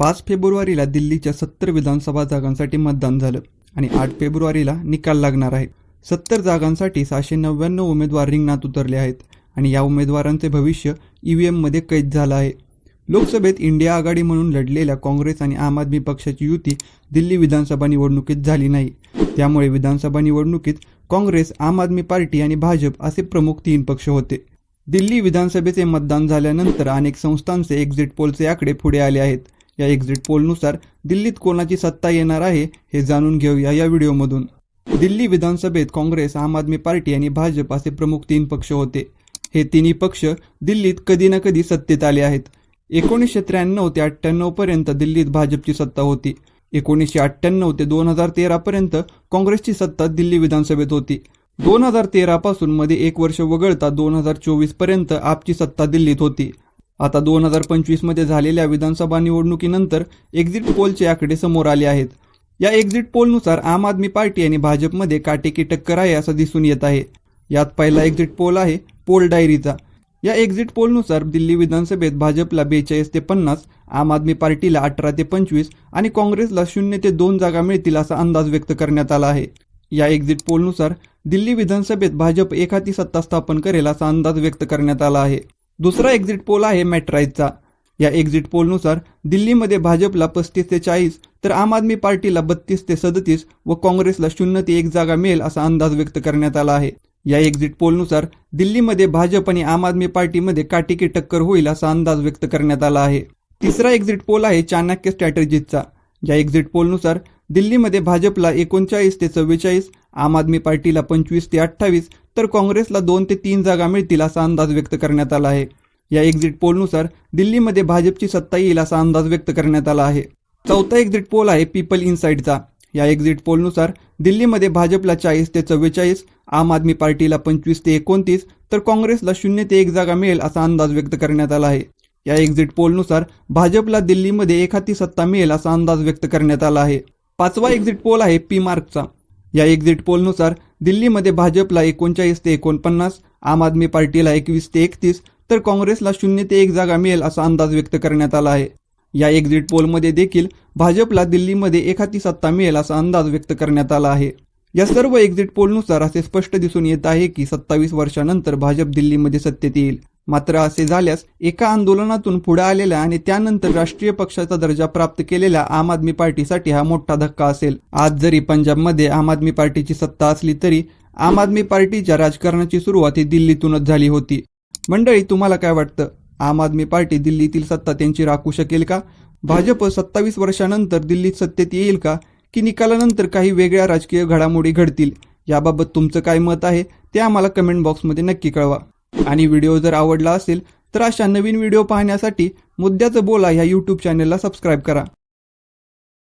5 फेब्रुवारीला दिल्लीच्या 70 विधानसभा जागांसाठी मतदान झालं आणि 8 फेब्रुवारीला निकाल लागणार आहे। 70 जागांसाठी 699 उमेदवार रिंगणात उतरले आहेत आणि या उमेदवारांचे भविष्य ईव्हीएममध्ये कैद झालं आहे। लोकसभेत इंडिया आघाडी म्हणून लढलेल्या काँग्रेस आणि आम आदमी पक्षाची युती दिल्ली विधानसभा निवडणुकीत झाली नाही। त्यामुळे विधानसभा निवडणुकीत काँग्रेस, आम आदमी पार्टी आणि भाजप असे प्रमुख 3 पक्ष होते। दिल्ली विधानसभेचे मतदान झाल्यानंतर अनेक संस्थांचे एक्झिट पोलचे आकडे पुढे आले आहेत। या एक्झिट पोलनुसार दिल्लीत कोणाची सत्ता येणार आहे हे जाणून घेऊया या व्हिडिओमधून। दिल्ली विधानसभेत काँग्रेस, आम आदमी पार्टी आणि भाजप असे प्रमुख 3 पक्ष होते। हे तिन्ही पक्ष दिल्लीत कधी ना कधी सत्तेत आले आहेत। 1993 ते 98 पर्यंत दिल्लीत भाजपची सत्ता होती। 1998 ते 2013 पर्यंत काँग्रेसची सत्ता दिल्ली विधानसभेत होती। 2013 पासून मध्ये 1 वर्ष वगळता 2024 पर्यंत आपची सत्ता दिल्लीत होती। आता 2025 मध्ये झालेल्या विधानसभा निवडणुकीनंतर एक्झिट पोलचे आकडे समोर आले आहेत। या एक्झिट पोलनुसार आम आदमी पार्टी आणि भाजपमध्ये काटेकी टक्कर आहे असं दिसून येत आहे। यात पहिला एक्झिट पोल आहे पोल डायरीचा। या एक्झिट पोलनुसार दिल्ली विधानसभेत भाजपला 42 ते 50, आम आदमी पार्टीला 18 ते 25 आणि काँग्रेसला 0 ते 2 जागा मिळतील असा अंदाज व्यक्त करण्यात आला आहे। या एक्झिट पोलनुसार दिल्ली विधानसभेत भाजप एकाती सत्ता स्थापन करेल असा अंदाज व्यक्त करण्यात आला आहे। दुसरा एक्झिट पोल आहे मॅट्राईजचा। या एक्झिट पोलनुसार दिल्लीमध्ये भाजपला 35 ते 40 तर आम आदमी पार्टीला 32 ते 37 व काँग्रेसला 0 ते 1 जागा मिळेल असा अंदाज व्यक्त करण्यात आला आहे। या एक्झिट पोलनुसार दिल्लीमध्ये भाजप आणि आम आदमी पार्टीमध्ये काटेकी टक्कर होईल असा अंदाज व्यक्त करण्यात आला आहे। तिसरा एक्झिट पोल आहे चाणक्य स्ट्रॅटेजीजचा। या एक्झिट पोलनुसार दिल्लीमध्ये भाजपला 39 ते 44, आम आदमी पार्टीला 25 ते 28 तर काँग्रेसला 2 ते 3 जागा मिळतील असा अंदाज व्यक्त करण्यात आला आहे। या एक्झिट पोलनुसार दिल्लीमध्ये भाजपची सत्ता येईल असा अंदाज व्यक्त करण्यात आला आहे। चौथा एक्झिट पोल आहे पीपल इनसाइडचा। या एक्झिट पोलनुसार दिल्लीमध्ये भाजपला 40 ते 44, आम आदमी पार्टीला 25 ते 29 तर काँग्रेसला 0 ते 1 जागा मिळेल असा अंदाज व्यक्त करण्यात आला आहे। या एक्झिट पोलनुसार भाजपला दिल्लीमध्ये एकाती सत्ता मिळेल असा अंदाज व्यक्त करण्यात आला आहे। पाचवा एक्झिट पोल आहे पी मार्कचा। या एक्झिट पोलनुसार दिल्लीमध्ये भाजपला 39 ते 49, आम आदमी पार्टीला 21 ते 31 तर काँग्रेसला 0 ते 1 जागा मिळेल असा अंदाज व्यक्त करण्यात आला आहे। या एक्झिट पोलमध्ये देखील भाजपला दिल्लीमध्ये एकाती सत्ता मिळेल असा अंदाज व्यक्त करण्यात आला आहे। या सर्व एक्झिट पोलनुसार असे स्पष्ट दिसून येत आहे की 27 वर्षानंतर भाजप दिल्लीमध्ये सत्तेत येईल। मात्र असे झाल्यास एका आंदोलनातून पुढे आलेल्या आणि त्यानंतर राष्ट्रीय पक्षाचा दर्जा प्राप्त केलेल्या आम आदमी पार्टीसाठी हा मोठा धक्का असेल। आज जरी पंजाबमध्ये आम आदमी पार्टीची सत्ता असली तरी आम आदमी पार्टीच्या राजकारणाची सुरुवात ही दिल्लीतूनच झाली होती। मंडळी, तुम्हाला काय वाटतं? आम आदमी पार्टी दिल्लीतील सत्ता त्यांची राखू शकेल का? भाजप 27 वर्षानंतर दिल्लीत सत्तेत येईल का? की निकालानंतर काही वेगळ्या राजकीय घडामोडी घडतील? याबाबत तुमचं काय मत आहे ते आम्हाला कमेंट बॉक्समध्ये नक्की कळवा। आणि व्हिडिओ जर आवडला असेल तर अशा नवीन व्हिडिओ पाहण्यासाठी मुद्द्याचं बोला ह्या यूट्यूब चॅनलला सबस्क्राईब करा।